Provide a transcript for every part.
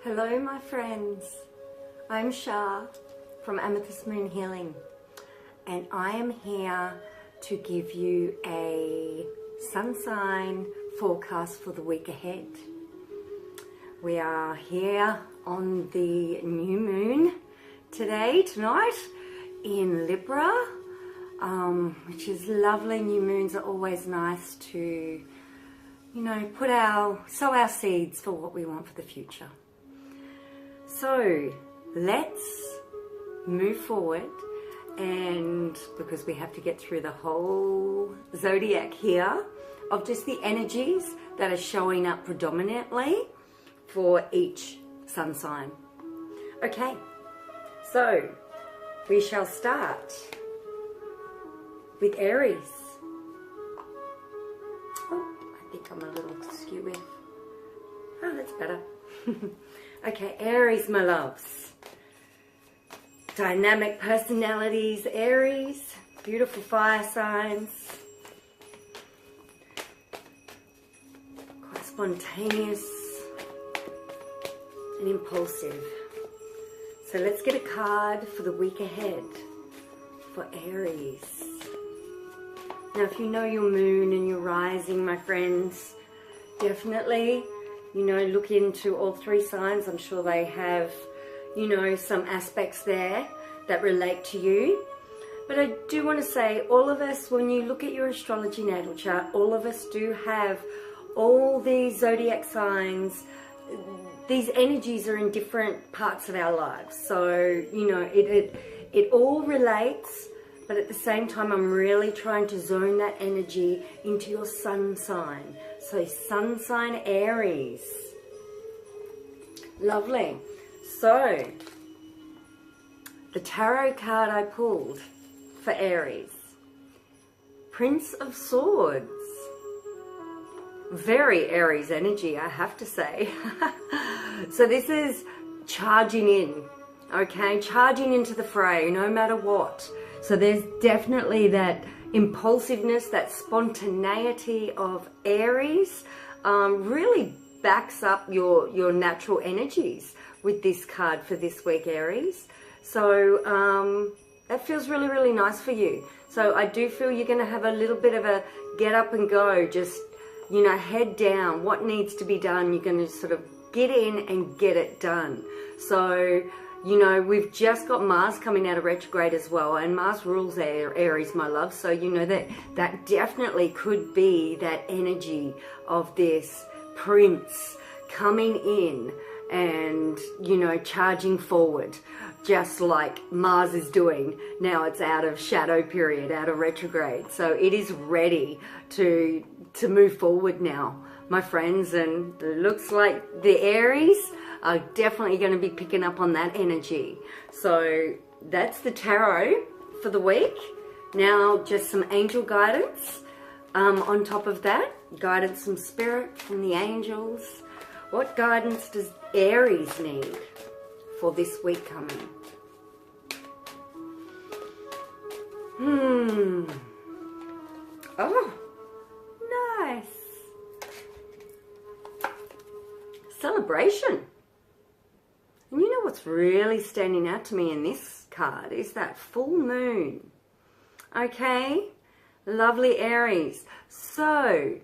Hello my friends, I'm Shah from Amethyst Moon Healing, and I am here to give you a sun sign forecast for the week ahead. We are here on the new moon tonight in Libra, which is lovely. New moons are always nice to, sow our seeds for what we want for the future. So let's move forward, and because we have to get through the whole zodiac here of just the energies that are showing up predominantly for each sun sign. Okay, so we shall start with Aries. Oh, I think I'm a little skew. Oh, that's better. Okay, Aries, my loves. Dynamic personalities, Aries. Beautiful fire signs. Quite spontaneous and impulsive. So let's get a card for the week ahead for Aries. Now, if you know your moon and your rising, my friends, definitely, look into all three signs. I'm sure they have, some aspects there that relate to you. But I do want to say, all of us, when you look at your astrology natal chart, all of us do have all these zodiac signs. These energies are in different parts of our lives. So, it all relates. But at the same time, I'm really trying to zone that energy into your sun sign. So sun sign Aries. Lovely. So, the tarot card I pulled for Aries. Prince of Swords. Very Aries energy, I have to say. So this is charging in. Okay, charging into the fray no matter what. So there's definitely that impulsiveness, that spontaneity of Aries, really backs up your natural energies with this card for this week, Aries. So that feels really, really nice for you. So I do feel you're going to have a little bit of a get up and go, just, head down. What needs to be done, you're going to sort of get in and get it done. So, we've just got Mars coming out of retrograde as well, and Mars rules Aries, my love. So that definitely could be that energy of this prince coming in and, charging forward, just like Mars is doing. Now it's out of shadow period, out of retrograde. So it is ready to move forward now, my friends, and it looks like the Aries are definitely going to be picking up on that energy. So that's the tarot for the week. Now just some angel guidance on top of that. Guidance from spirit, from the angels. What guidance does Aries need for this week coming? Oh, nice. Celebration. And you know what's really standing out to me in this card is that full moon. Okay, lovely Aries. So,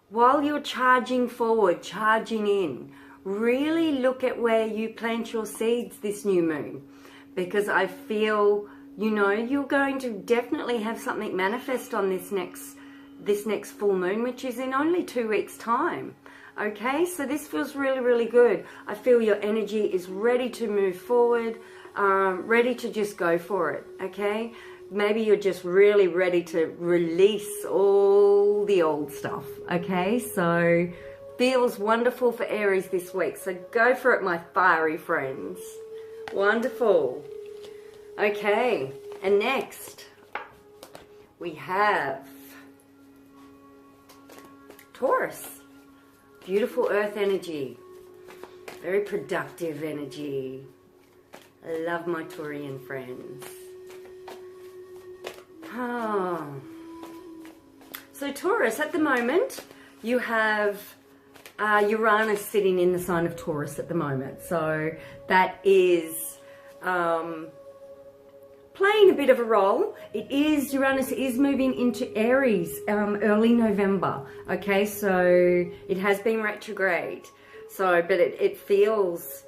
while you're charging forward, charging in, really look at where you plant your seeds this new moon. Because I feel, you're going to definitely have something manifest on this next full moon, which is in only 2 weeks' time. Okay, so this feels really, really good. I feel your energy is ready to move forward, ready to just go for it, okay? Maybe you're just really ready to release all the old stuff, okay? So, feels wonderful for Aries this week. So go for it, my fiery friends. Wonderful. Okay, and next we have Taurus. Beautiful earth energy, very productive energy. I love my Taurian friends. So Taurus, at the moment, you have Uranus sitting in the sign of Taurus at the moment. So that is playing a bit of a role. Uranus is moving into Aries early November. Okay, so it has been retrograde. So, but it feels,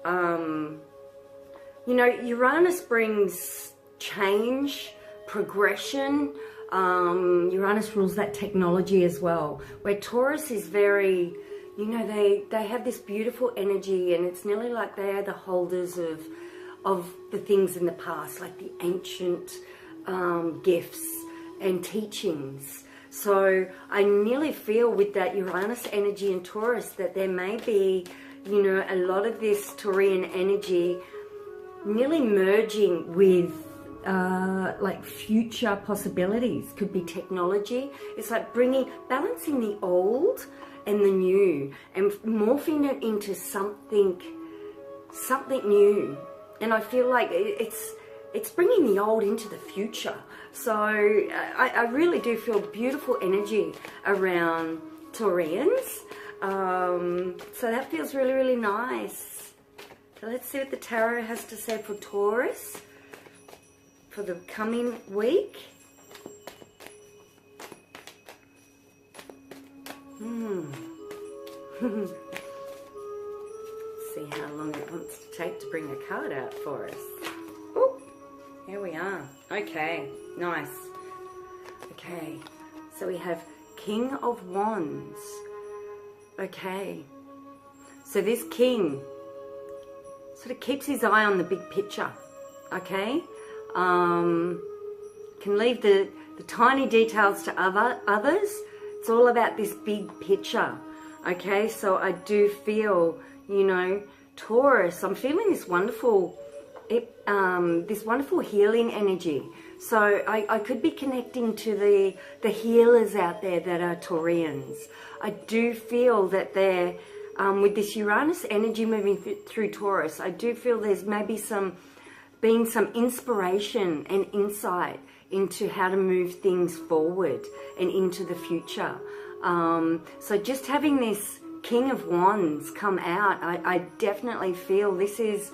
you know, Uranus brings change, progression. Uranus rules that technology as well, where Taurus is very, you know, they have this beautiful energy, and it's nearly like they are the holders of the things in the past, like the ancient gifts and teachings. So I nearly feel with that Uranus energy in Taurus that there may be, you know, a lot of this Taurian energy nearly merging with like future possibilities. Could be technology. It's like balancing the old and the new and morphing it into something new. And I feel like it's bringing the old into the future. So I really do feel beautiful energy around Taurians. So that feels really, really nice. So let's see what the tarot has to say for Taurus for the coming week. See how long it wants to take to bring a card out for us. Oh, here we are. Okay, nice. Okay, so we have King of Wands. Okay, so this king sort of keeps his eye on the big picture. Okay, can leave the tiny details to others. It's all about this big picture. Okay, so I do feel, you know, Taurus, I'm feeling this wonderful healing energy. So I could be connecting to the healers out there that are Taurians. I do feel that they're, with this Uranus energy moving through Taurus, I do feel there's maybe some inspiration and insight into how to move things forward and into the future. So just having this King of Wands come out, I definitely feel this is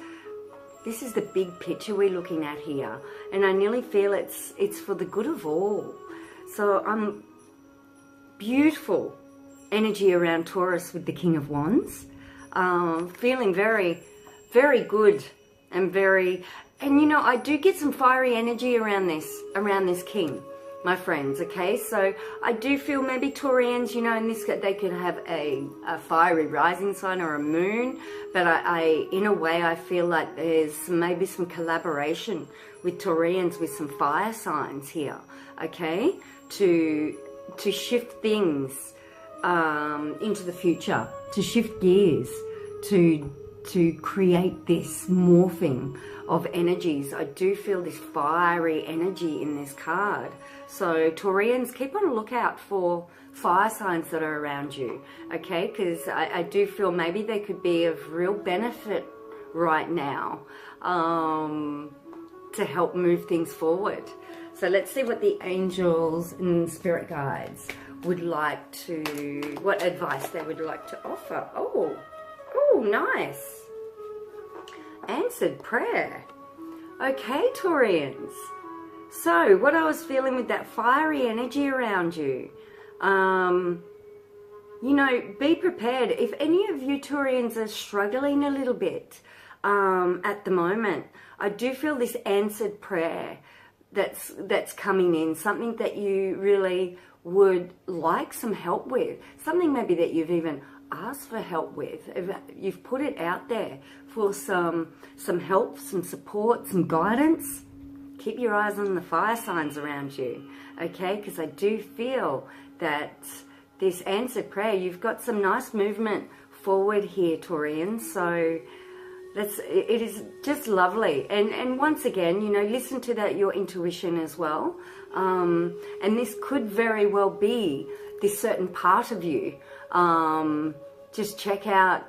the big picture we're looking at here, and I nearly feel it's for the good of all. So beautiful energy around Taurus with the King of Wands, feeling very, very good and you know, I do get some fiery energy around this king, my friends. Okay, so I do feel maybe Taurians, you know, in this, they could have a fiery rising sign or a moon, but I in a way I feel like there's maybe some collaboration with Taurians with some fire signs here. Okay, to shift things into the future, to shift gears, to create this morphing of energies. I do feel this fiery energy in this card. So Taurians, keep on a lookout for fire signs that are around you, okay? Because I do feel maybe they could be of real benefit right now to help move things forward. So let's see what the angels and spirit guides would like to, what advice they would like to offer. Oh, nice. Answered prayer. Okay, Taurians. So, what I was feeling with that fiery energy around you, you know, be prepared. If any of you Taurians are struggling a little bit at the moment, I do feel this answered prayer that's coming in, something that you really would like some help with, something maybe that you've even asked for help with. You've put it out there for some help, some support, some guidance. Keep your eyes on the fire signs around you, okay? Because I do feel that this answered prayer, you've got some nice movement forward here, Taurians. So it is just lovely. And once again, you know, listen to your intuition as well. And this could very well be this certain part of you. Just check out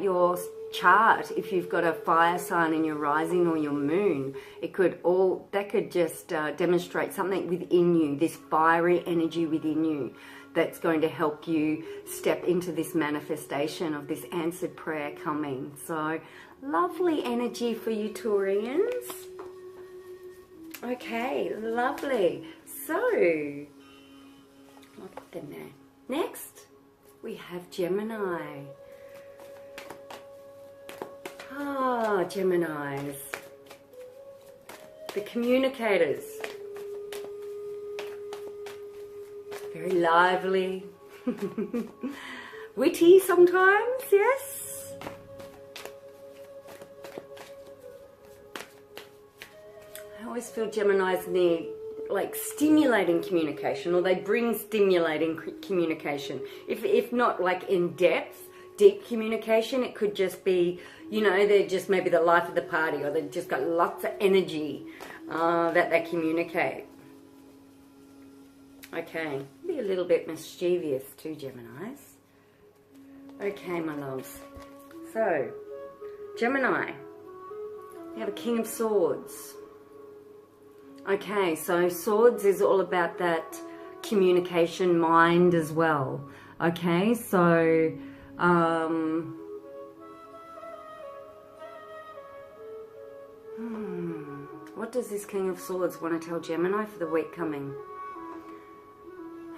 your chart. If you've got a fire sign in your rising or your moon, that could just demonstrate something within you, this fiery energy within you that's going to help you step into this manifestation of this answered prayer coming. So lovely energy for you Taurians. Okay, lovely. So I'll put them there. Next we have Gemini. Ah, Geminis, the communicators, very lively, witty sometimes, yes. I always feel Geminis need like stimulating communication, or they bring stimulating communication. If not like in depth, deep communication, it could just be, you know, they're just maybe the life of the party, or they've just got lots of energy that they communicate. Okay, be a little bit mischievous too, Geminis. Okay, my loves. So, Gemini, we have a King of Swords. Okay, so Swords is all about that communication mind as well. Okay, so what does this King of Swords want to tell Gemini for the week coming?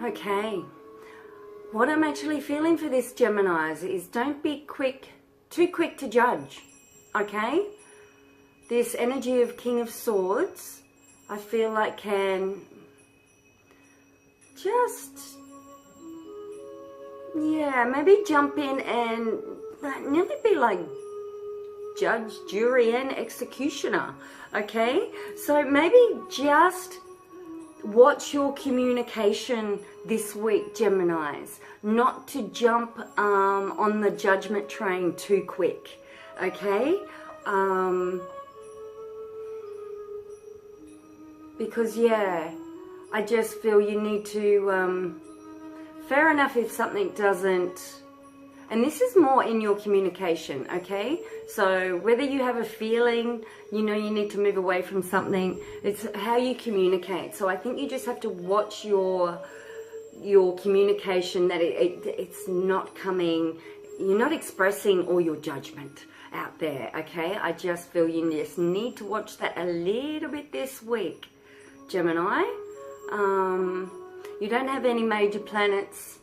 Okay, what I'm actually feeling for this Geminis is don't be too quick to judge. Okay, this energy of King of Swords, I feel like can just, yeah, maybe jump in and nearly be like judge, jury, and executioner. Okay, so maybe just watch your communication this week, Geminis, not to jump on the judgment train too quick. Okay, because yeah, I just feel you need to, fair enough if something doesn't, and this is more in your communication, okay? So whether you have a feeling, you know, you need to move away from something, it's how you communicate. So I think you just have to watch your communication, that it's not coming, you're not expressing all your judgment out there, okay? I just feel you just need to watch that a little bit this week, Gemini. You don't have any major planets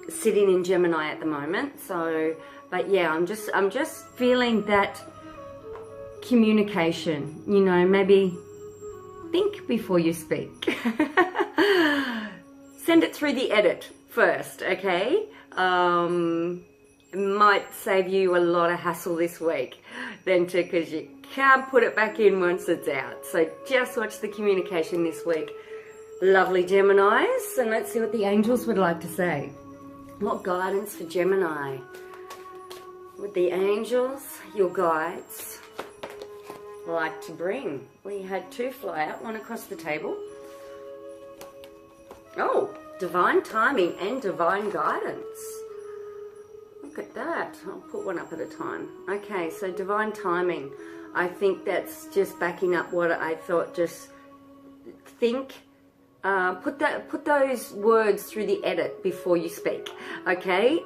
sitting in Gemini at the moment, so, but yeah, I'm just feeling that communication, you know, maybe think before you speak. Send it through the edit first, okay? It might save you a lot of hassle this week then too, because you can't put it back in once it's out. So just watch the communication this week. Lovely Geminis, and let's see what the angels would like to say. What guidance for Gemini? With the angels, your guides, like to bring. We had two fly out, one across the table. Oh, divine timing and divine guidance. Look at that. I'll put one up at a time. Okay, so divine timing. I think that's just backing up what I thought. Just think. Put those words through the edit before you speak, okay?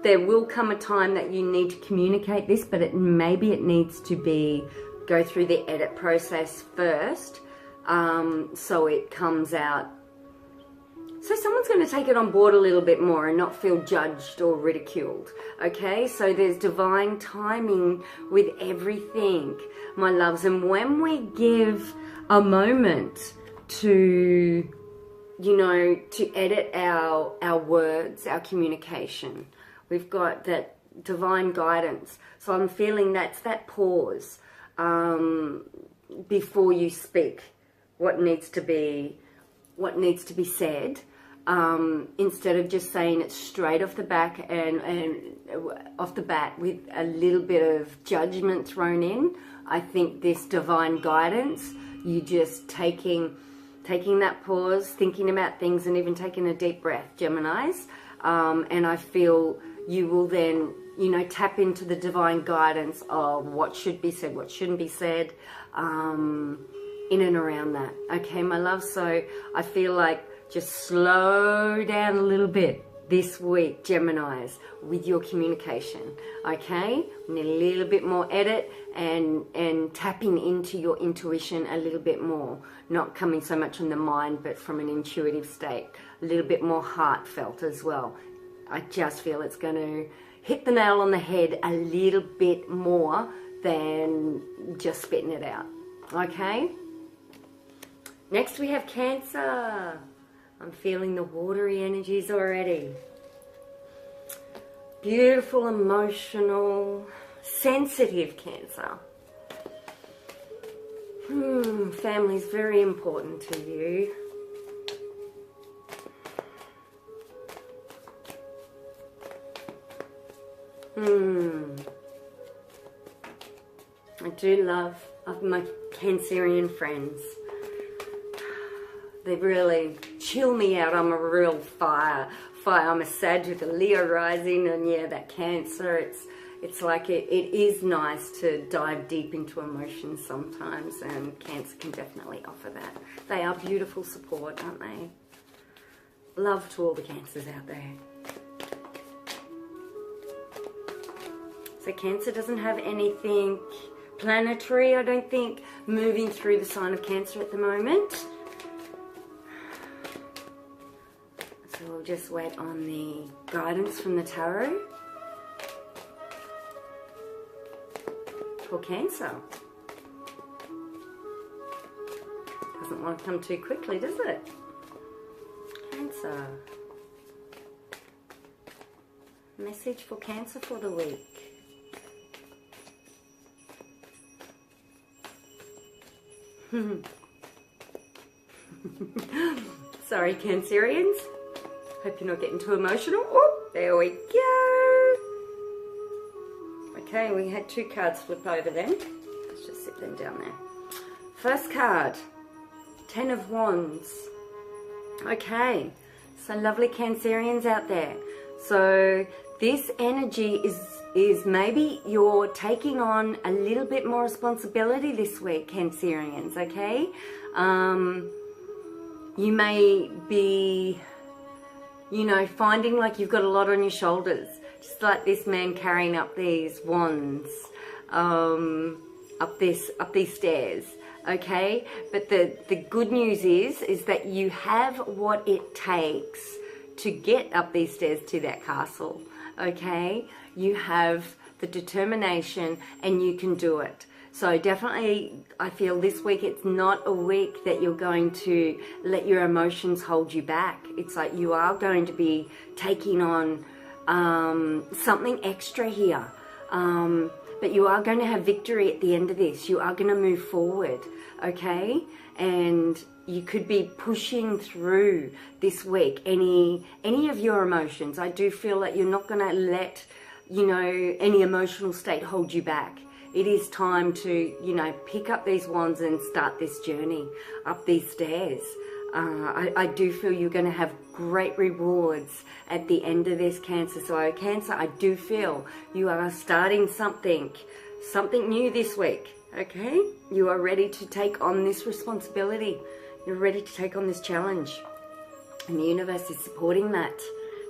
There will come a time that you need to communicate this, but maybe it needs to go through the edit process first, so it comes out. So someone's going to take it on board a little bit more and not feel judged or ridiculed, okay? So there's divine timing with everything, my loves. And when we give a moment to, you know, to edit our words, our communication, we've got that divine guidance. So I'm feeling that's that pause before you speak what needs to be said, instead of just saying it straight off the back and off the bat with a little bit of judgment thrown in. I think this divine guidance, you just taking that pause, thinking about things, and even taking a deep breath, Geminis. And I feel you will then, you know, tap into the divine guidance of what should be said, what shouldn't be said, in and around that. Okay, my love. So I feel like Just slow down a little bit this week, Geminis, with your communication, okay? Need a little bit more edit and tapping into your intuition a little bit more. Not coming so much from the mind, but from an intuitive state. A little bit more heartfelt as well. I just feel it's going to hit the nail on the head a little bit more than just spitting it out, okay? Next we have Cancer. I'm feeling the watery energies already. Beautiful, emotional, sensitive Cancer. Family is very important to you. I do love my Cancerian friends. They really chill me out. I'm a real fire. I'm a Sag with a Leo rising, and yeah, that Cancer, it's like it is nice to dive deep into emotions sometimes, and Cancer can definitely offer that. They are beautiful support, aren't they? Love to all the Cancers out there. So Cancer doesn't have anything planetary, I don't think, moving through the sign of Cancer at the moment. So we'll just wait on the guidance from the tarot for Cancer. Doesn't want to come too quickly, does it? Cancer. Message for Cancer for the week. Sorry, Cancerians. Hope you're not getting too emotional. Oh, there we go. Okay, we had 2 cards flip over then. Let's just sit them down there. First card, 10 of Wands. Okay, so lovely Cancerians out there. So this energy is maybe you're taking on a little bit more responsibility this week, Cancerians, okay? You may be, you know, finding like you've got a lot on your shoulders, just like this man carrying up these wands, up these stairs, okay? But the good news is that you have what it takes to get up these stairs to that castle, okay? You have the determination and you can do it. So definitely, I feel this week it's not a week that you're going to let your emotions hold you back. It's like you are going to be taking on something extra here. But you are going to have victory at the end of this. You are going to move forward, okay? And you could be pushing through this week any of your emotions. I do feel that you're not going to let, you know, any emotional state hold you back. It is time to, you know, pick up these wands and start this journey up these stairs. I do feel you're going to have great rewards at the end of this, Cancer. So Cancer, I do feel you are starting something new this week, okay? You are ready to take on this responsibility. You're ready to take on this challenge. And the universe is supporting that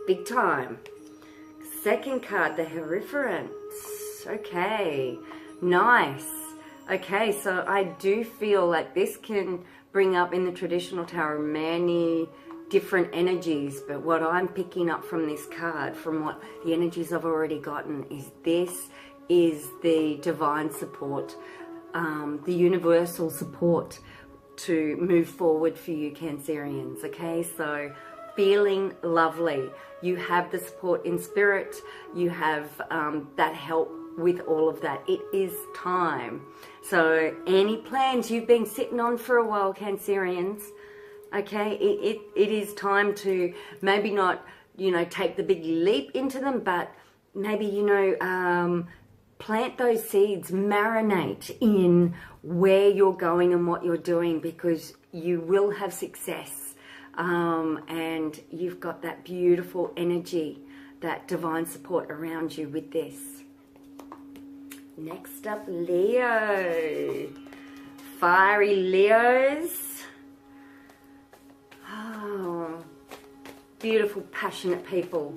big time. Second card, the Hierophant. Okay, nice. Okay, so I do feel like this can bring up in the traditional tarot many different energies, but what I'm picking up from this card, from what the energies I've already gotten, is this is the divine support, the universal support to move forward for you, Cancerians, okay? So feeling lovely. You have the support in spirit. You have that help with all of that. It is time. So any plans you've been sitting on for a while, Cancerians, okay, it is time to maybe not, you know, take the big leap into them, but maybe, you know, plant those seeds, marinate in where you're going and what you're doing, because you will have success. And you've got that beautiful energy, that divine support around you with this. Next up, Leo. Fiery Leos. Oh, beautiful, passionate people.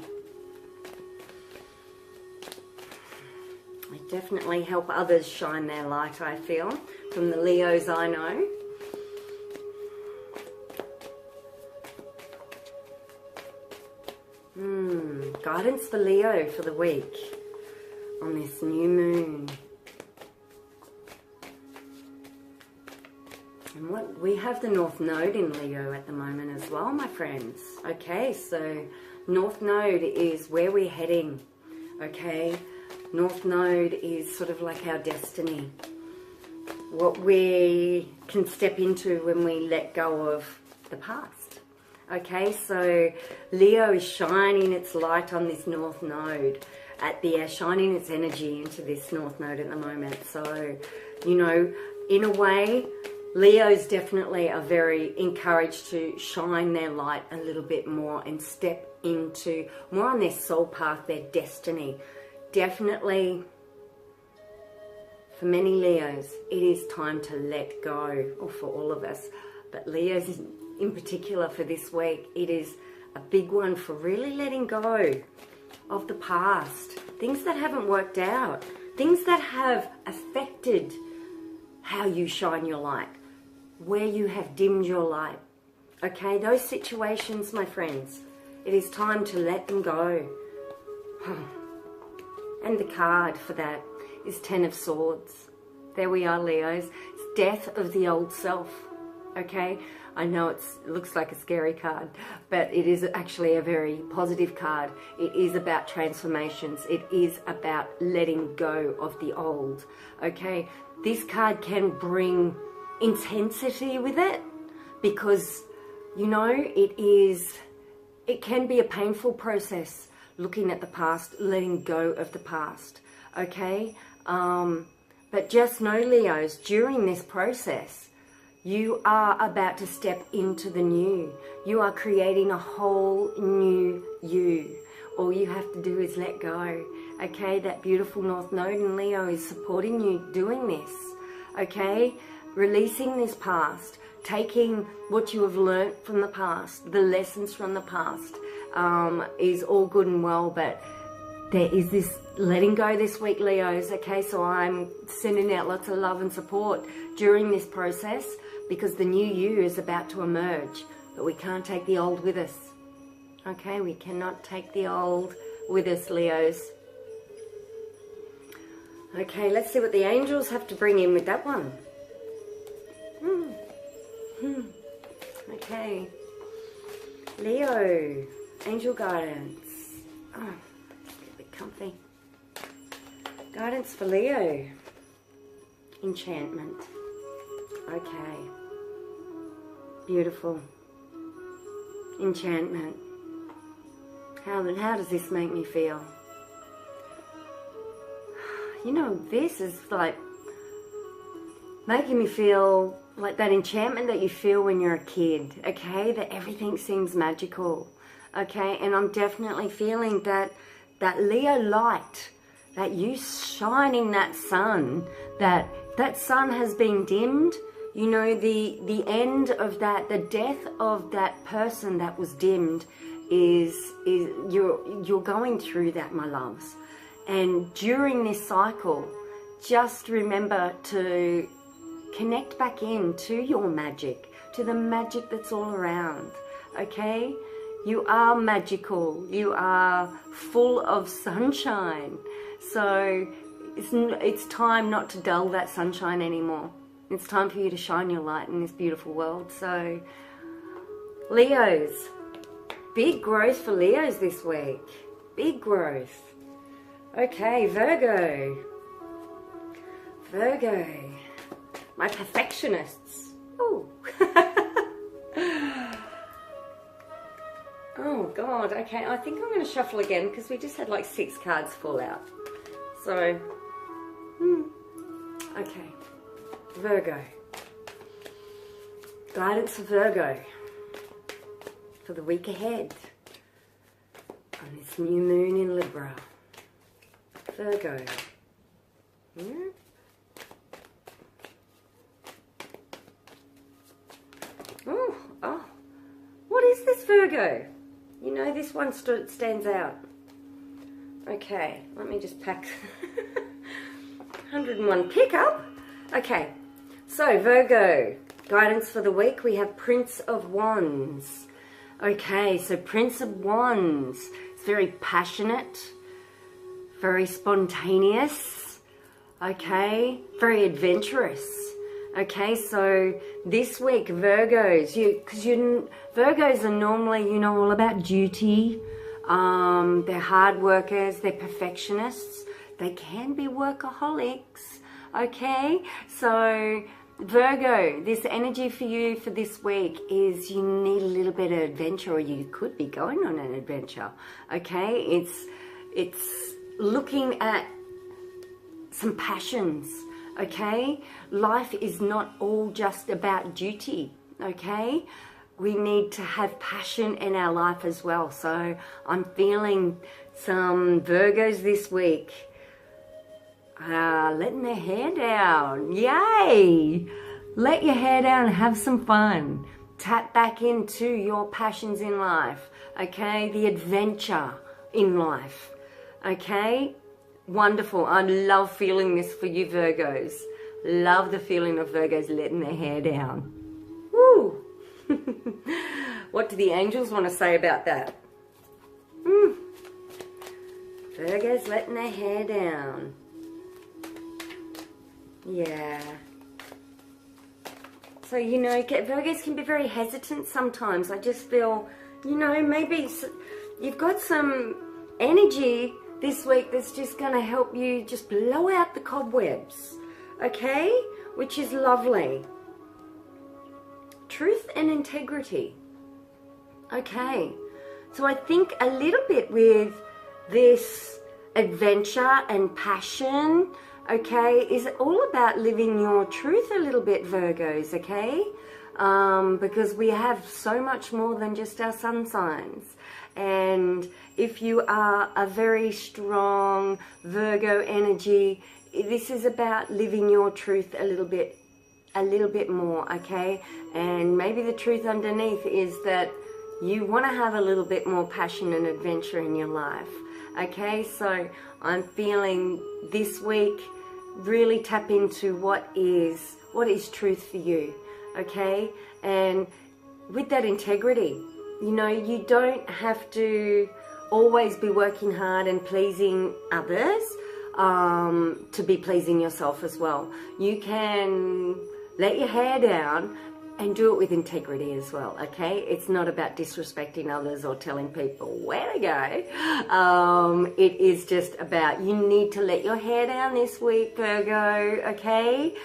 They definitely help others shine their light, I feel, from the Leos I know. Guidance for Leo for the week on this new moon. And what we have the North Node in Leo at the moment as well, my friends. Okay, so North Node is where we're heading. Okay, North Node is sort of like our destiny. What we can step into when we let go of the past. Okay, so Leo is shining its light on this North Node, shining its energy into this North Node at the moment. So, you know, in a way, Leos definitely are very encouraged to shine their light a little bit more and step into more on their soul path, their destiny. Definitely, for many Leos, it is time to let go, or for all of us, but Leos in particular for this week, it is a big one for really letting go of the past, things that haven't worked out, things that have affected how you shine your light, where you have dimmed your light. Okay, those situations, my friends, it is time to let them go. And the card for that is Ten of Swords. There we are, Leos. It's death of the old self. Okay, I know it looks like a scary card, but it is actually a very positive card. It is about transformations. It is about letting go of the old. Okay, this card can bring intensity with it because, you know, it can be a painful process looking at the past, letting go of the past. Okay, but just know, Leos, during this process, you are about to step into the new. You are creating a whole new you. All you have to do is let go. Okay, that beautiful North Node in Leo is supporting you doing this. Okay, releasing this past, taking what you have learnt from the past, the lessons from the past, is all good and well, but there is this letting go this week, Leos. Okay, so I'm sending out lots of love and support during this process, because the new you is about to emerge, but we can't take the old with us. Okay, we cannot take the old with us, Leos. Okay, let's see what the angels have to bring in with that one. Okay, Leo, angel guidance. Oh, let's get a bit comfy. Guidance for Leo. Enchantment. Okay, beautiful. Enchantment. How does this make me feel? You know, this is like making me feel like that enchantment that you feel when you're a kid, okay? That everything seems magical, okay? And I'm definitely feeling that Leo light, that you shining that sun, that sun has been dimmed. You know, the end of that, the death of that person that was dimmed is you're going through that, my loves. And during this cycle, just remember to connect back into your magic, to the magic that's all around, okay? You are magical. You are full of sunshine. So it's time not to dull that sunshine anymore. It's time for you to shine your light in this beautiful world. So, Leos, big growth for Leos this week. Big growth. Okay, Virgo. Virgo. My perfectionists. Ooh. Oh, God. Okay, I think I'm going to shuffle again because we just had like 6 cards fall out. So, okay. Virgo. Guidance for Virgo for the week ahead on this new moon in Libra. Virgo. Oh, what is this, Virgo? You know, this one stands out. Okay, let me just pack 101 pickup. Okay, so Virgo, guidance for the week, we have Prince of Wands. Okay, so Prince of Wands is very passionate, very spontaneous, okay, very adventurous. Okay, so this week, Virgos, Virgos are normally, you know, all about duty. They're hard workers, they're perfectionists, they can be workaholics. Okay, so Virgo, this energy for you for this week is you need a little bit of adventure, or you could be going on an adventure. Okay, it's looking at some passions. Okay, life is not all just about duty. Okay, we need to have passion in our life as well. So I'm feeling some Virgos this week letting their hair down. Yay! Let your hair down and have some fun. Tap back into your passions in life. Okay, the adventure in life. Okay, wonderful. I love feeling this for you Virgos. Love the feeling of Virgos letting their hair down. Woo! What do the angels want to say about that? Virgos letting their hair down. Yeah. So, you know, Virgos can be very hesitant sometimes. I just feel, you know, maybe you've got some energy this week that's just going to help you just blow out the cobwebs. Okay? Which is lovely. Truth and integrity. Okay. So I think a little bit with this adventure and passion, okay, is all about living your truth a little bit, Virgos, okay? Because we have so much more than just our sun signs. And if you are a very strong Virgo energy, this is about living your truth a little bit more, okay? And maybe the truth underneath is that you want to have a little bit more passion and adventure in your life, okay? So I'm feeling this week really tap into what is truth for you, okay? And with that integrity, you know, you don't have to always be working hard and pleasing others to be pleasing yourself as well. You can let your hair down and do it with integrity as well, okay? It's not about disrespecting others or telling people where to go. It is just about, you need to let your hair down this week, Virgo, okay?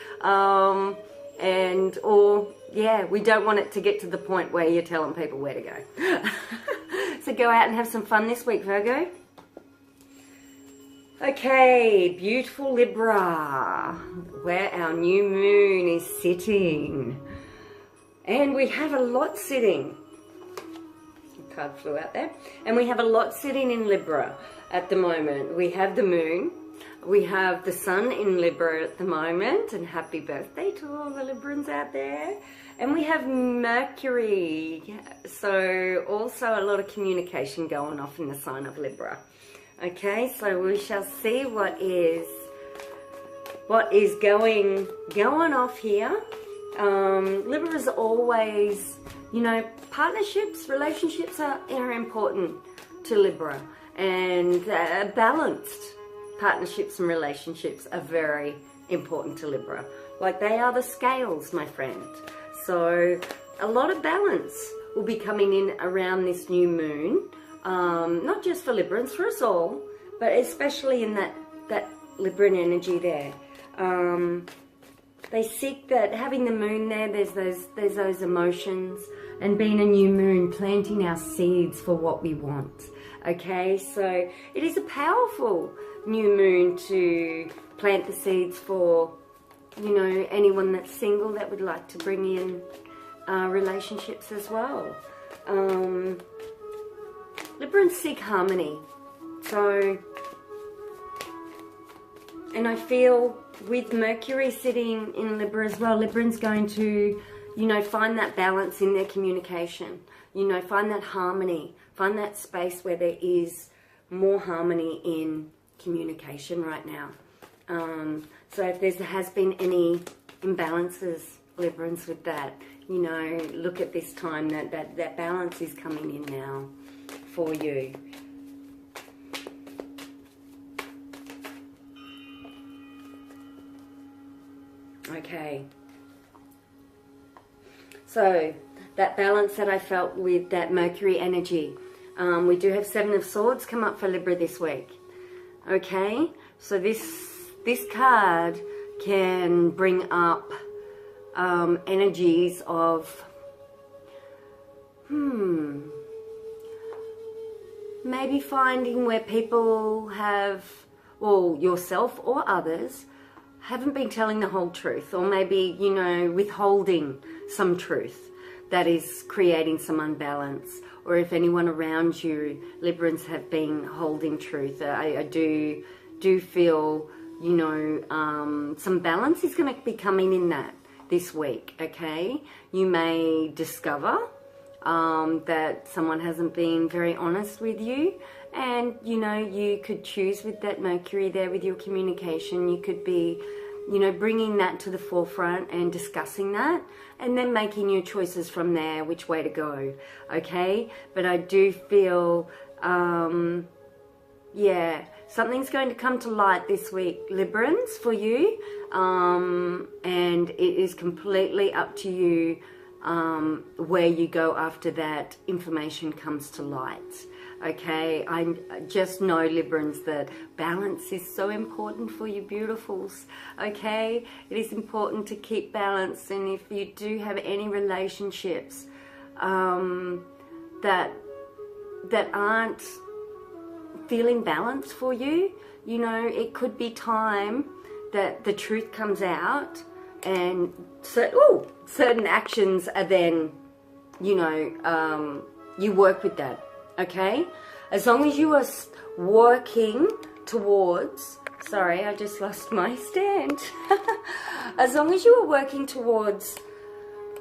Yeah, we don't want it to get to the point where you're telling people where to go. So go out and have some fun this week, Virgo. Okay, beautiful Libra, where our new moon is sitting. And we have a lot sitting. A card flew out there. And we have a lot sitting in Libra at the moment. We have the moon. We have the sun in Libra at the moment. And happy birthday to all the Librans out there. And we have Mercury. So also a lot of communication going off in the sign of Libra. Okay, so we shall see what is going off here. Libra is always, you know, partnerships, relationships are important to Libra, and balanced partnerships and relationships are very important to Libra. Like they are the scales, my friend. So a lot of balance will be coming in around this new moon, not just for Librans, for us all, but especially in that Libran energy there. They seek that, having the moon there, there's those emotions, and being a new moon, planting our seeds for what we want. Okay, so it is a powerful new moon to plant the seeds for, you know, anyone that's single that would like to bring in relationships as well. Librans seek harmony. So, and I feel with Mercury sitting in Libra as well, Libran's going to, you know, find that balance in their communication. You know, find that harmony Find that space where there is more harmony in communication right now. So if there has been any imbalances, Librans, with that, you know, look at this time that balance is coming in now for you. Okay. So that balance that I felt with that Mercury energy. We do have Seven of Swords come up for Libra this week. Okay, so this card can bring up energies of maybe finding where people have, or yourself or others, haven't been telling the whole truth, or maybe, you know, withholding some truth that is creating some unbalance. Or if anyone around you, Librans, have been holding truth, I do feel, you know, some balance is going to be coming in that this week, okay? You may discover that someone hasn't been very honest with you, and, you know, you could choose with that Mercury there with your communication, you could be, you know, bringing that to the forefront and discussing that, and then making your choices from there, which way to go, okay? But I do feel, yeah, something's going to come to light this week, Librans, for you, and it is completely up to you where you go after that information comes to light. Okay, I just know, Librans, that balance is so important for you beautifuls. Okay, it is important to keep balance, and if you do have any relationships that aren't feeling balanced for you, you know, it could be time that the truth comes out, and certain actions are then, you know, you work with that. Okay, as long as you are working towards, sorry, I just lost my stand. As long as you are working towards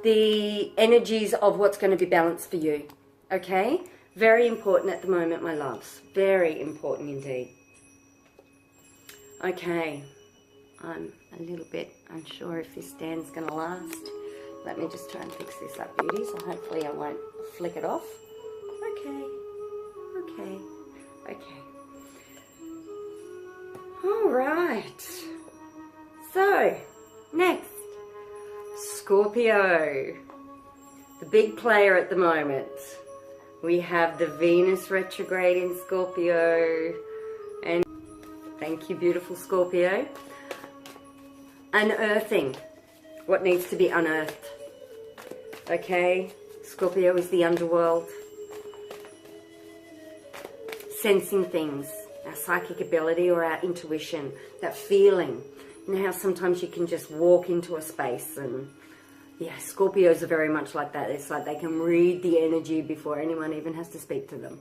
the energies of what's going to be balanced for you, okay? Very important at the moment, my loves. Very important indeed. Okay, I'm a little bit unsure if this stand's going to last. Let me just try and fix this up, beauty, so hopefully I won't flick it off. Okay. Okay. All right. So, next, Scorpio, the big player at the moment. We have the Venus retrograde in Scorpio, and thank you, beautiful Scorpio. Unearthing what needs to be unearthed. Okay, Scorpio is the underworld. Sensing things, our psychic ability or our intuition, that feeling. You know how sometimes you can just walk into a space, and yeah, Scorpios are very much like that. It's like they can read the energy before anyone even has to speak to them.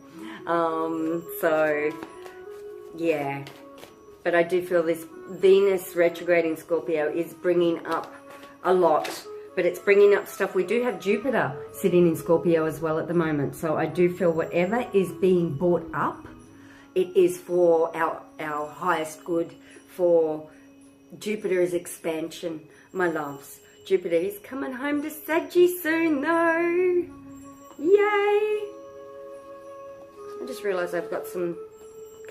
So yeah, but I do feel this Venus retrograde in Scorpio is bringing up a lot, but it's bringing up stuff. We do have Jupiter sitting in Scorpio as well at the moment. So I do feel whatever is being brought up, it is for our highest good, for Jupiter's expansion, my loves. Jupiter is coming home to Saggy soon though. Yay! I just realised I've got some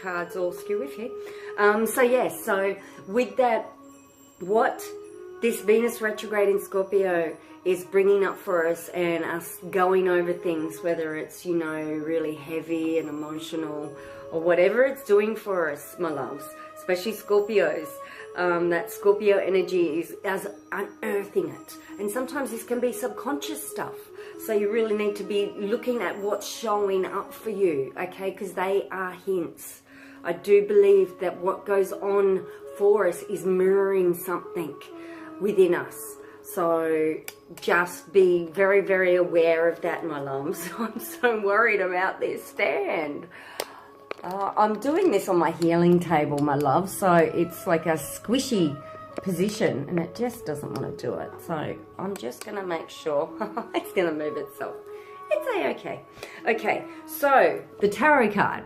cards all skew with here. So yes, so with that, what this Venus retrograde in Scorpio is bringing up for us, and us going over things, whether it's, you know, really heavy and emotional, or whatever it's doing for us, my loves, especially Scorpios, that Scorpio energy is as unearthing it. And sometimes this can be subconscious stuff. So you really need to be looking at what's showing up for you, okay? Because they are hints. I do believe that what goes on for us is mirroring something within us. So just be very, very aware of that, my loves. I'm so worried about this stand. I'm doing this on my healing table, my love, so it's like a squishy position, and it just doesn't want to do it. So I'm just going to make sure it's going to move itself It's a-okay. Okay, so the tarot card.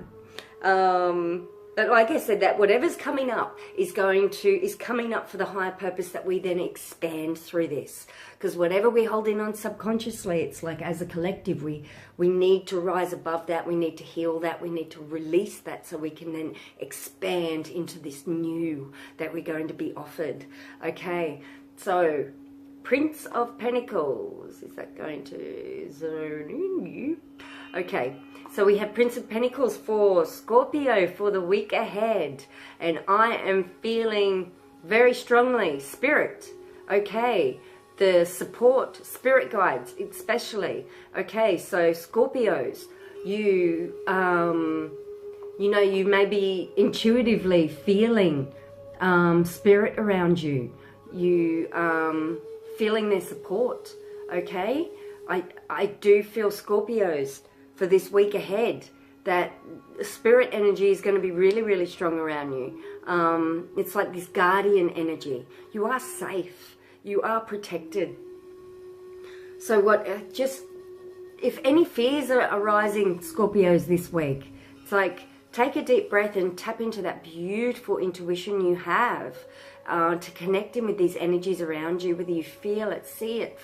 But like I said, that whatever's coming up is coming up for the higher purpose that we then expand through this. Because whatever we hold in on subconsciously, it's like as a collective, we need to rise above that. We need to heal that. We need to release that so we can then expand into this new that we're going to be offered. Okay, so Prince of Pentacles. Is that going to zone in you? Okay, so we have Prince of Pentacles for Scorpio for the week ahead. And I am feeling very strongly, Spirit, okay, the support, Spirit guides especially. Okay, so Scorpios, you know, you may be intuitively feeling Spirit around you. You feeling their support, okay? I do feel Scorpios for this week ahead that spirit energy is going to be really, really strong around you. It's like this guardian energy. You are safe. You are protected. So if any fears are arising, Scorpios, this week, it's like take a deep breath and tap into that beautiful intuition you have to connect in with these energies around you, whether you feel it, see it,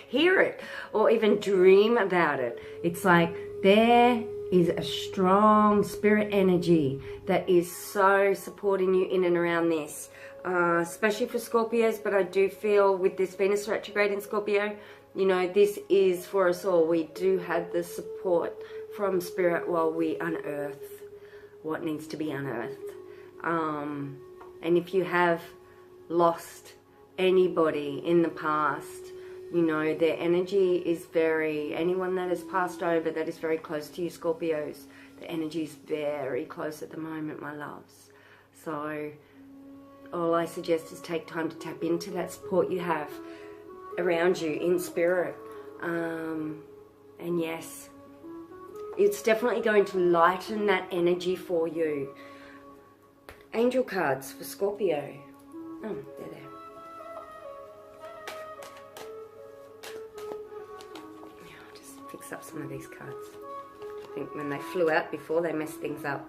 hear it, or even dream about it. It's like there is a strong spirit energy that is so supporting you in and around this, especially for Scorpios. But I do feel with this Venus retrograde in Scorpio, you know, this is for us all. We do have the support from Spirit while we unearth what needs to be unearthed. And if you have lost anybody in the past, you know, their energy is anyone that has passed over that is very close to you, Scorpios, the energy is very close at the moment, my loves. So all I suggest is take time to tap into that support you have around you in spirit. And yes, it's definitely going to lighten that energy for you. Angel cards for Scorpio. Oh, they're there. Yeah, I'll just fix up some of these cards. I think when they flew out before, they messed things up.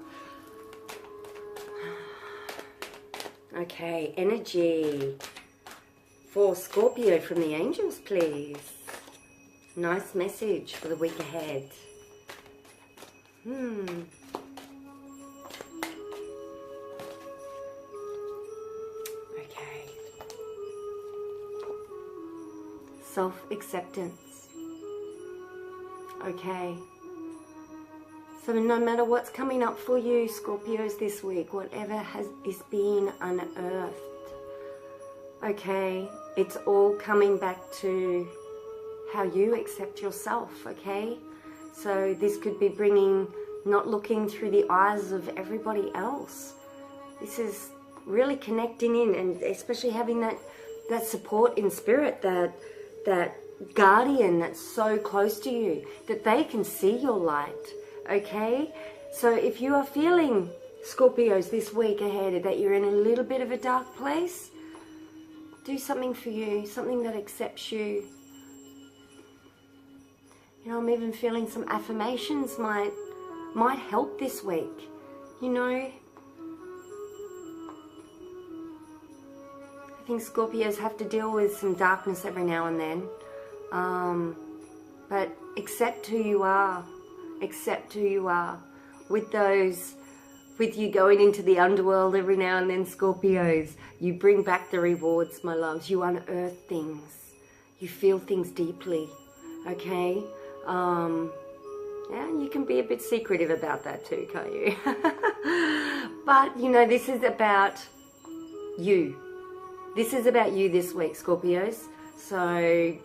Okay, energy for Scorpio from the angels, please. Nice message for the week ahead. Okay. Self-acceptance. Okay. So no matter what's coming up for you, Scorpios, this week, whatever is being unearthed, okay, it's all coming back to how you accept yourself, okay? So this could be bringing, not looking through the eyes of everybody else. This is really connecting in, and especially having that support in spirit, that guardian that's so close to you, that they can see your light, okay? So if you are feeling, Scorpios, this week ahead, that you're in a little bit of a dark place, do something for you, something that accepts you. You know, I'm even feeling some affirmations might help this week, you know. I think Scorpios have to deal with some darkness every now and then. But accept who you are. Accept who you are. With you going into the underworld every now and then, Scorpios, you bring back the rewards, my loves. You unearth things. You feel things deeply, okay? Yeah, you can be a bit secretive about that too, can't you? But, you know, this is about you. This is about you this week, Scorpios. So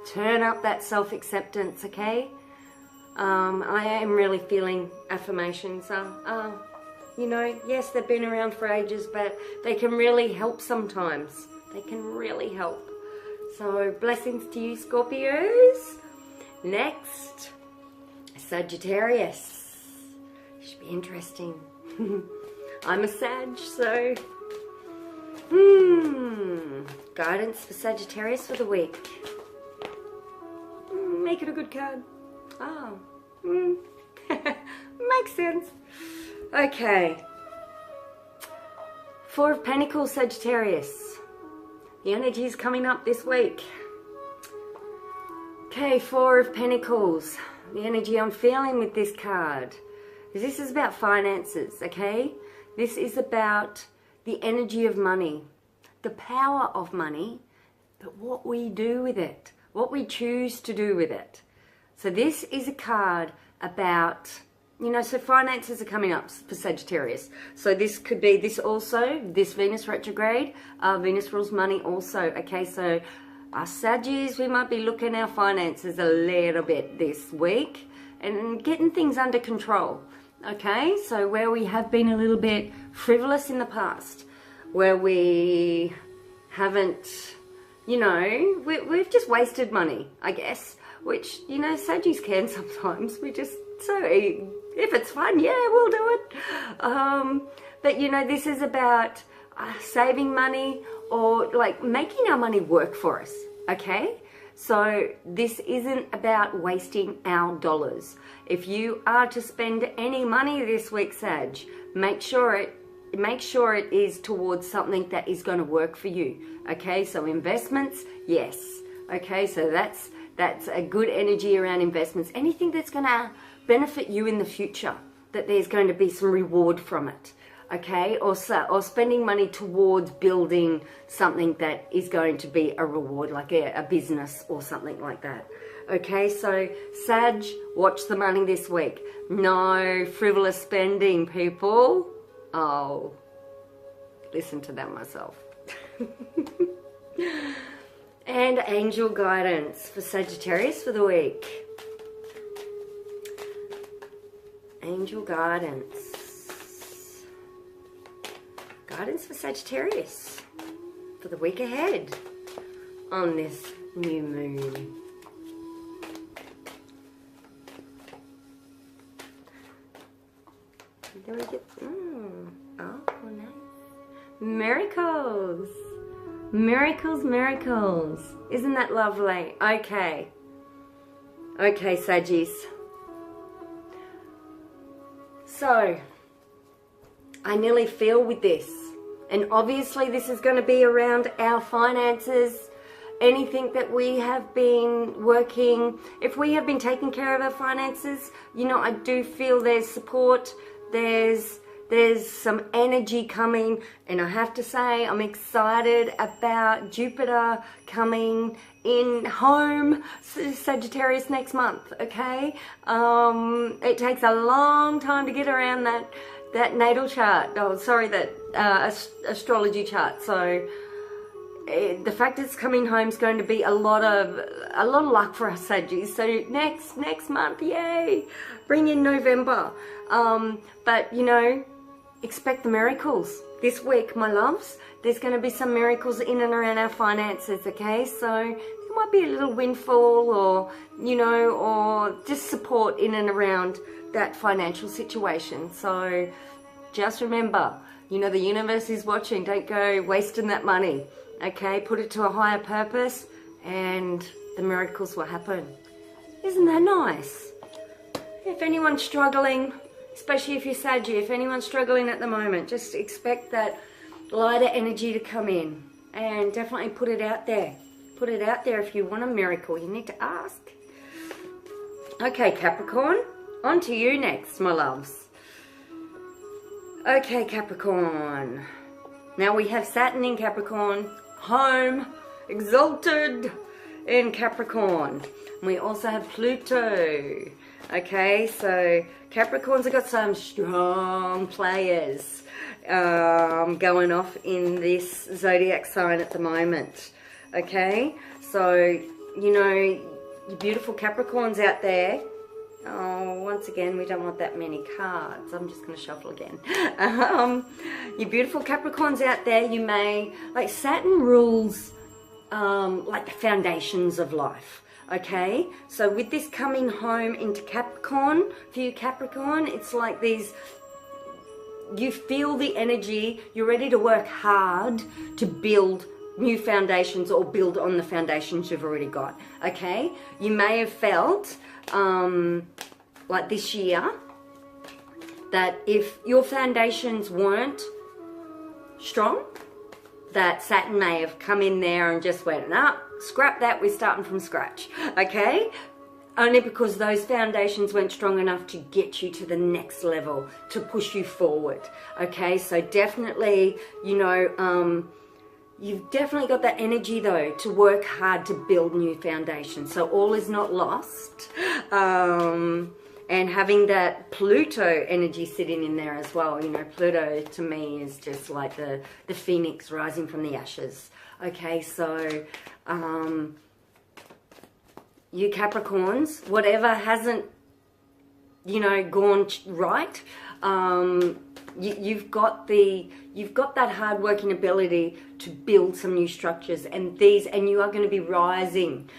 turn up that self-acceptance, okay? I am really feeling affirmations. You know, yes, they've been around for ages, but they can really help sometimes. They can really help. So blessings to you, Scorpios. Next, Sagittarius. Should be interesting. I'm a Sag, so guidance for Sagittarius for the week. make it a good card? Oh, makes sense. Okay. Four of Pentacles, Sagittarius. The energy is coming up this week. Okay, Four of Pentacles. The energy I'm feeling with this card. This is about finances, okay? This is about the energy of money, the power of money, but what we do with it, what we choose to do with it. So this is a card about, you know, so finances are coming up for Sagittarius. So this could be this also, this Venus retrograde. Venus rules money also, okay? So us Saggies, we might be looking at our finances a little bit this week and getting things under control, okay? So where we have been a little bit frivolous in the past, where we haven't, you know, we've just wasted money, I guess, which, you know, Saggies can sometimes. We just, so if it's fun, yeah, we'll do it. But, you know, this is about saving money or like making our money work for us, okay? So this isn't about wasting our dollars. If you are to spend any money this week, Sag, make sure it is towards something that is going to work for you, okay? So investments, yes, okay? So that's a good energy around investments. Anything that's going to benefit you in the future, that there's going to be some reward from it, okay? Or spending money towards building something that is going to be a reward, like a business or something like that, okay? So Sag, watch the money this week. No frivolous spending, people. Oh, listen to that myself. And angel guidance for Sagittarius for the week. Angel guidance. Guidance for Sagittarius for the week ahead on this new moon. Do we get, oh, nice. Miracles. Miracles, miracles. Isn't that lovely? Okay. Okay, Saggies. So, I nearly feel with this. And obviously this is going to be around our finances. Anything that we have been working, if we have been taking care of our finances, you know, I do feel there's support. There's some energy coming, and I have to say I'm excited about Jupiter coming in home Sagittarius next month, okay? It takes a long time to get around that natal chart, that astrology chart, so the fact it's coming home is going to be a lot of luck for us Saggies. So next month, yay! Bring in November. But you know, expect the miracles this week, my loves. There's going to be some miracles in and around our finances. Okay, so there might be a little windfall, or you know, or just support in and around that financial situation. So just remember, you know, the universe is watching. Don't go wasting that money. Okay, put it to a higher purpose and the miracles will happen. Isn't that nice? If anyone's struggling, especially if you're Saggy, if anyone's struggling at the moment, just expect that lighter energy to come in, and definitely put it out there. Put it out there if you want a miracle. You need to ask. Okay, Capricorn, on to you next, my loves. Okay, Capricorn. Now we have Saturn in Capricorn, home, exalted in Capricorn. We also have Pluto. Okay, so Capricorns have got some strong players going off in this zodiac sign at the moment. Okay, so, you know, you beautiful Capricorns out there. Oh, once again, we don't want that many cards. I'm just going to shuffle again. You beautiful Capricorns out there, you may, like Saturn rules like the foundations of life. Okay, so with this coming home into Capricorn, for you Capricorn, it's like these, you feel the energy, you're ready to work hard to build new foundations or build on the foundations you've already got, okay? You may have felt like this year that if your foundations weren't strong, that Saturn may have come in there and just went, nah, scrap that, we're starting from scratch, okay? Only because those foundations weren't strong enough to get you to the next level, to push you forward, okay? So definitely, you know, you've definitely got that energy though to work hard to build new foundations. So all is not lost. And having that Pluto energy sitting in there as well. You know, Pluto to me is just like the phoenix rising from the ashes. Okay, so you Capricorns, whatever hasn't, you know, gone right, you've got that hard working ability to build some new structures, and you are going to be rising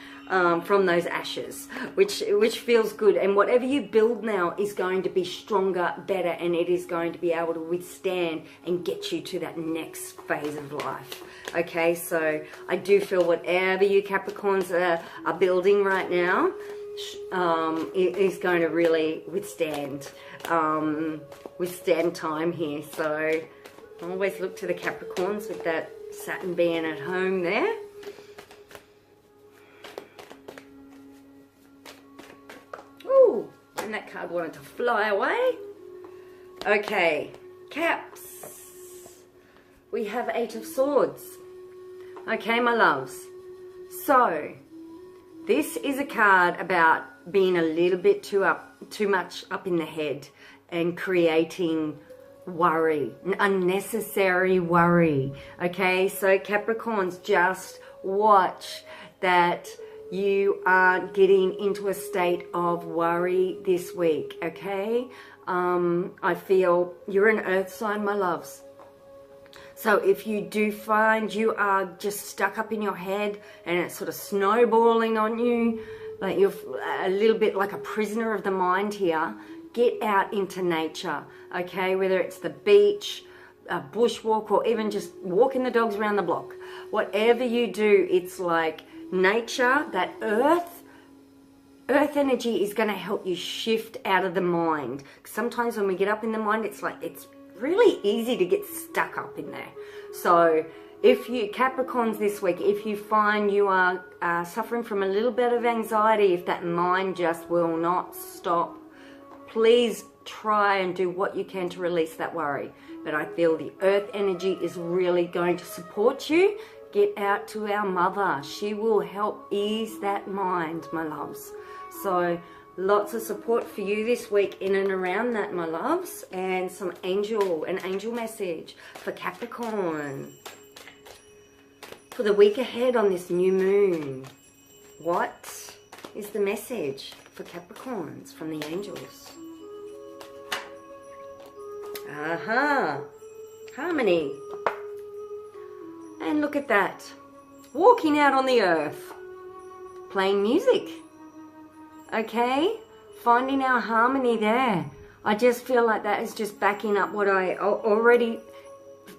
from those ashes, which feels good. And whatever you build now is going to be stronger, better, and it is going to be able to withstand and get you to that next phase of life. Okay, so I do feel whatever you Capricorns are building right now, it is going to really withstand time here. So I always look to the Capricorns with that Saturn being at home there. Ooh, and that card wanted to fly away. Okay, Caps. We have 8 of Swords. Okay, my loves. So, this is a card about being a little bit too much up in the head and creating worry, unnecessary worry. Okay, so Capricorns, just watch that you aren't getting into a state of worry this week, okay? I feel you're an earth sign, my loves. So if you do find you are just stuck up in your head and it's sort of snowballing on you, like you're a little bit like a prisoner of the mind here, get out into nature, okay? Whether it's the beach, a bushwalk, or even just walking the dogs around the block. Whatever you do, it's like nature, that earth energy is going to help you shift out of the mind. Sometimes when we get up in the mind, it's like it's really easy to get stuck up in there. So if you Capricorns this week, if you find you are suffering from a little bit of anxiety, if that mind just will not stop, please try and do what you can to release that worry. But I feel the earth energy is really going to support you. Get out to our mother. She will help ease that mind, my loves. So lots of support for you this week in and around that, my loves. And an angel message for Capricorn for the week ahead on this new moon. What is the message for Capricorns from the angels? Aha, harmony. And look at that, walking out on the earth, playing music, okay, finding our harmony there. I just feel like that is just backing up what I already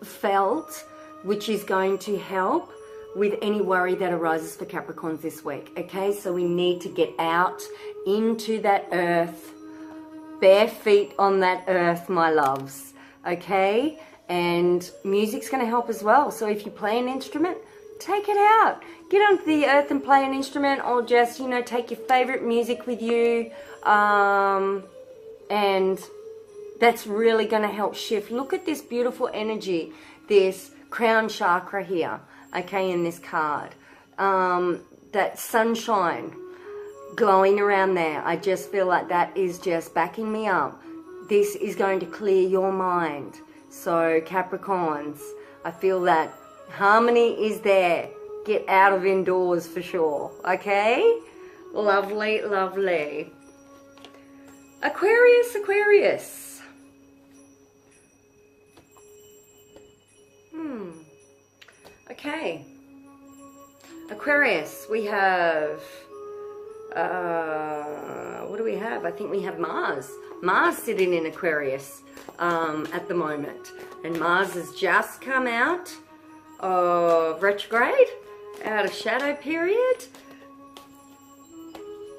felt, which is going to help with any worry that arises for Capricorns this week, okay? So we need to get out into that earth, bare feet on that earth, my loves, okay? And music's going to help as well. So if you play an instrument, take it out. Get onto the earth and play an instrument, or just, you know, take your favorite music with you. And that's really going to help shift. Look at this beautiful energy, this crown chakra here, okay, in this card. That sunshine glowing around there. I just feel like that is just backing me up. This is going to clear your mind. So Capricorns, I feel that harmony is there. Get out of indoors for sure, okay? Lovely, lovely. Aquarius, Aquarius. Okay. Aquarius, we have, what do we have? I think we have Mars. Mars sitting in Aquarius at the moment. And Mars has just come out of retrograde, out of shadow period.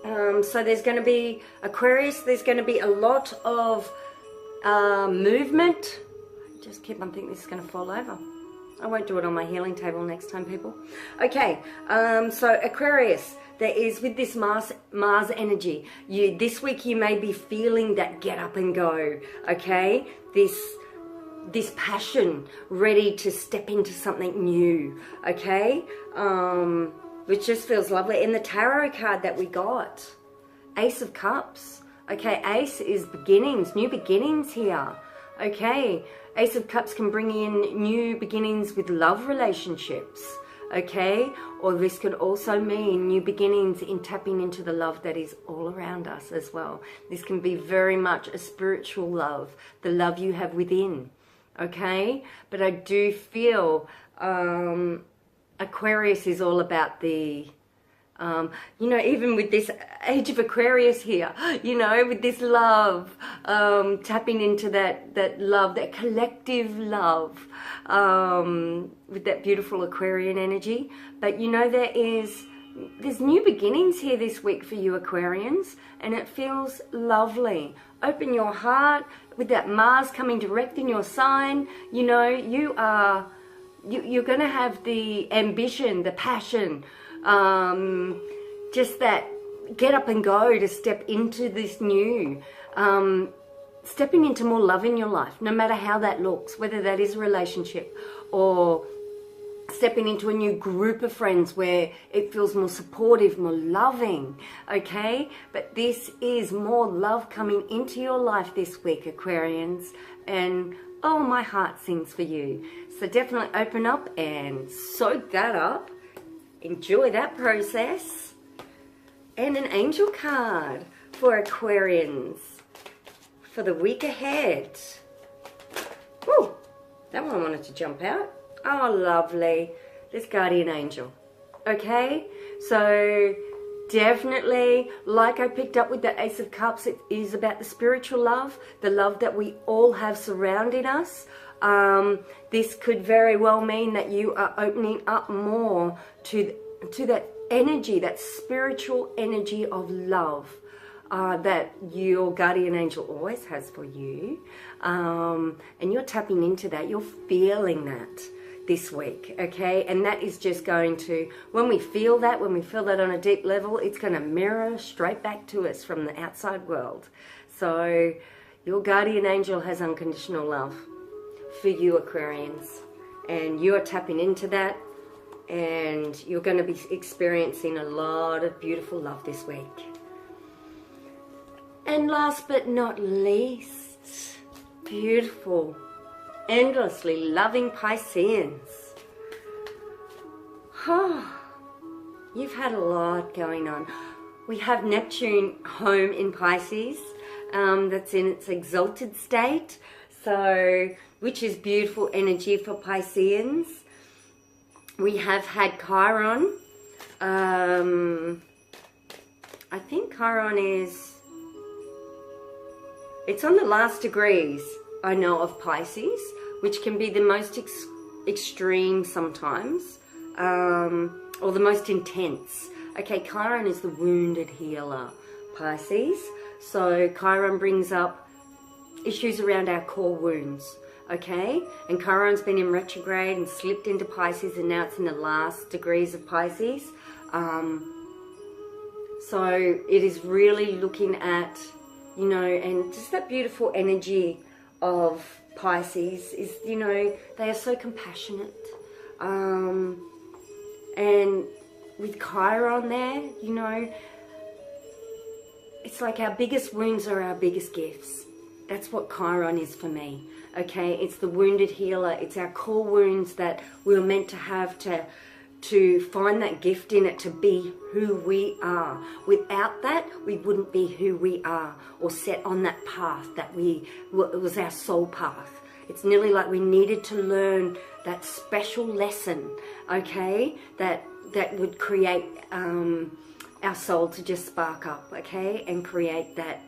So there's going to be Aquarius, there's going to be a lot of movement. Just keep on thinking this is going to fall over. I won't do it on my healing table next time, people. Okay, so Aquarius, there is, with this Mars energy, this week you may be feeling that get up and go, okay? This passion, ready to step into something new, okay? Which just feels lovely. And the tarot card that we got, Ace of Cups. Okay, Ace is beginnings, new beginnings here. Okay, Ace of Cups can bring in new beginnings with love relationships. Okay, or this could also mean new beginnings in tapping into the love that is all around us as well. This can be very much a spiritual love, the love you have within. Okay, but I do feel Aquarius is all about the, you know, even with this age of Aquarius here, you know, with this love, tapping into that love, that collective love, with that beautiful Aquarian energy. But you know, there's new beginnings here this week for you Aquarians, and it feels lovely. Open your heart with that Mars coming direct in your sign. You know, you're going to have the ambition, the passion, just that get up and go to step into this new, stepping into more love in your life, no matter how that looks, whether that is a relationship or stepping into a new group of friends where it feels more supportive, more loving, okay? But this is more love coming into your life this week, Aquarians, and oh, my heart sings for you. So definitely open up and soak that up. Enjoy that process. And an angel card for Aquarians for the week ahead. Woo, that one wanted to jump out. Oh, lovely. This guardian angel. Okay, so definitely, like I picked up with the Ace of Cups, it is about the spiritual love, the love that we all have surrounding us. This could very well mean that you are opening up more to that energy, that spiritual energy of love that your guardian angel always has for you. And you're tapping into that, you're feeling that this week, okay? And that is just going to, when we feel that on a deep level, it's going to mirror straight back to us from the outside world. So your guardian angel has unconditional love for you Aquarians, and you're tapping into that, and you're going to be experiencing a lot of beautiful love this week. And last but not least, beautiful, endlessly loving Pisceans. Oh, you've had a lot going on. We have Neptune home in Pisces, that's in its exalted state, so which is beautiful energy for Pisceans. We have had Chiron. I think Chiron is, it's on the last degrees, I know, of Pisces, which can be the most extreme sometimes, or the most intense. Okay, Chiron is the wounded healer, Pisces. So Chiron brings up issues around our core wounds, okay? And Chiron's been in retrograde and slipped into Pisces, and now it's in the last degrees of Pisces. So it is really looking at, you know, and just that beautiful energy of Pisces is, you know, they are so compassionate. And with Chiron there, you know, it's like our biggest wounds are our biggest gifts. That's what Chiron is for me, okay? It's the wounded healer. It's our core wounds that we're meant to have to find that gift in it, to be who we are. Without that, we wouldn't be who we are, or set on that path that it was our soul path. It's nearly like we needed to learn that special lesson, okay, that would create our soul to just spark up, okay, and create that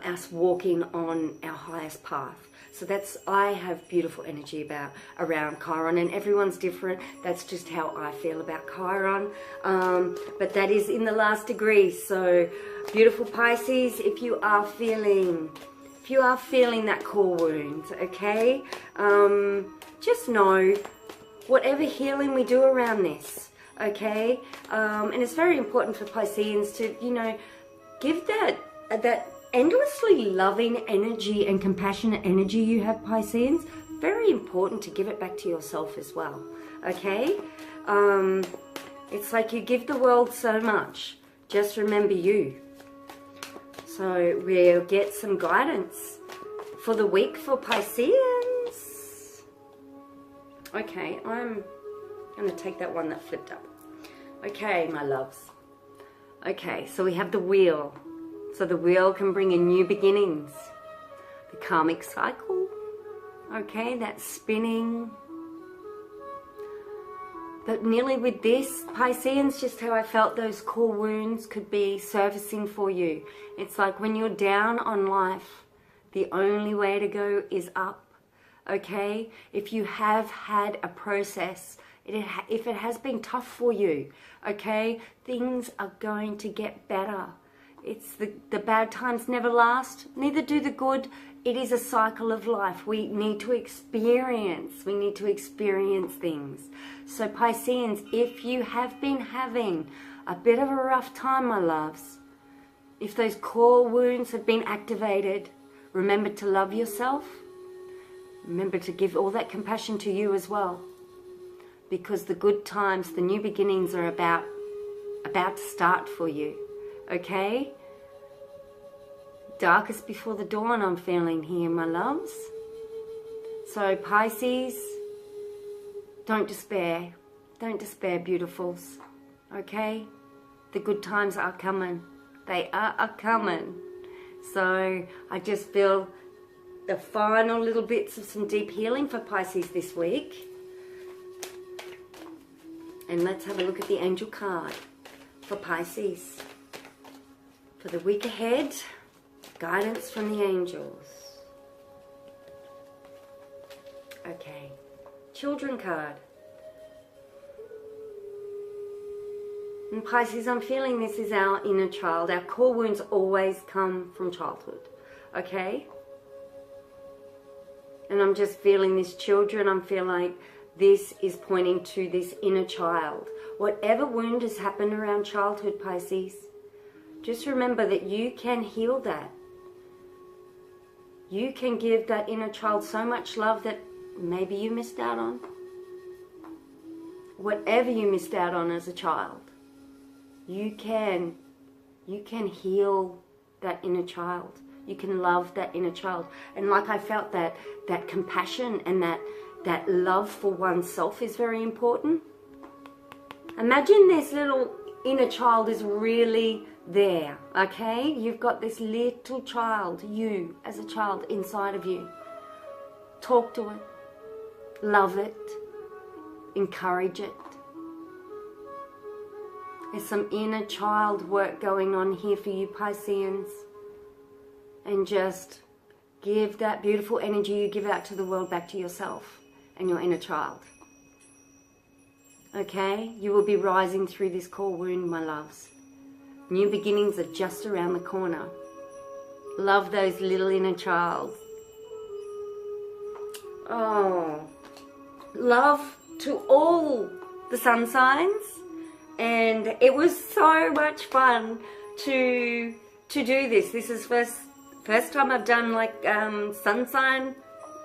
us walking on our highest path. So I have beautiful energy around Chiron, and everyone's different. That's just how I feel about Chiron. But that is in the last degree. So beautiful Pisces, if you are feeling that core wound, okay, just know whatever healing we do around this, okay, and it's very important for Pisceans to, you know, give that endlessly loving energy and compassionate energy you have, Pisceans. Very important to give it back to yourself as well, okay? It's like you give the world so much, just remember you. So we'll get some guidance for the week for Pisceans. Okay, I'm going to take that one that flipped up. Okay, my loves. Okay, so we have the wheel. So the wheel can bring in new beginnings. The karmic cycle. Okay, that's spinning. But nearly with this, Pisceans, just how I felt those core wounds could be surfacing for you. It's like when you're down on life, the only way to go is up. Okay? If you have had a process, if it has been tough for you, okay, things are going to get better. It's the bad times never last, neither do the good. It is a cycle of life. We need to experience things. So Pisceans, if you have been having a bit of a rough time, my loves, if those core wounds have been activated, remember to love yourself. Remember to give all that compassion to you as well. Because the good times, the new beginnings are about to start for you. Okay? Darkest before the dawn, I'm feeling here, my loves. So Pisces, don't despair. Don't despair, beautifuls. Okay? The good times are coming. They are coming. So I just feel the final little bits of some deep healing for Pisces this week. And let's have a look at the angel card for Pisces. For the week ahead, guidance from the angels. Okay, children card. And Pisces, I'm feeling this is our inner child. Our core wounds always come from childhood, okay? And I'm just feeling this children, I'm feeling like this is pointing to this inner child. Whatever wound has happened around childhood, Pisces, just remember that you can heal that. You can give that inner child so much love that maybe you missed out on. Whatever you missed out on as a child, you can heal that inner child. You can love that inner child. And like I felt that compassion and that love for oneself is very important. Imagine this little inner child is really there, okay? You've got this little child, you as a child inside of you. Talk to it, love it, encourage it. There's some inner child work going on here for you, Pisceans. And just give that beautiful energy you give out to the world back to yourself and your inner child. Okay? You will be rising through this core wound, my loves. New beginnings are just around the corner. Love those little inner child. Oh, love to all the sun signs. And it was so much fun to do this. This is first time I've done like sun sign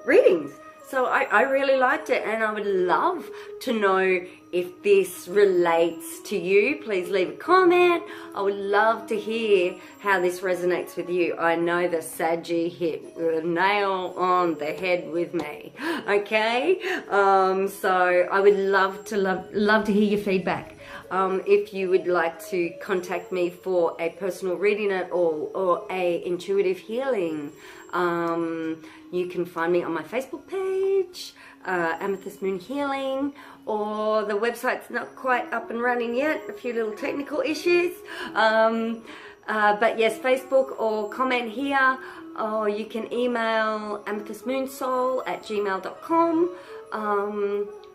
readings. So I really liked it, and I would love to know if this relates to you. Please leave a comment. I would love to hear how this resonates with you. I know the Saggy hit the nail on the head with me. Okay? So I would love to hear your feedback. If you would like to contact me for a personal reading at all or a intuitive healing, you can find me on my Facebook page, Amethyst Moon Healing, or the website's not quite up and running yet, a few little technical issues. But yes, Facebook or comment here, or you can email amethystmoonsoul@gmail.com.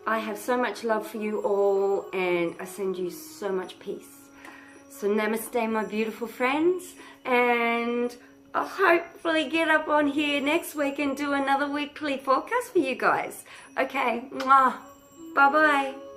I have so much love for you all, and I send you so much peace. So namaste, my beautiful friends, and I'll hopefully get up on here next week and do another weekly forecast for you guys. Okay, mwah, bye-bye.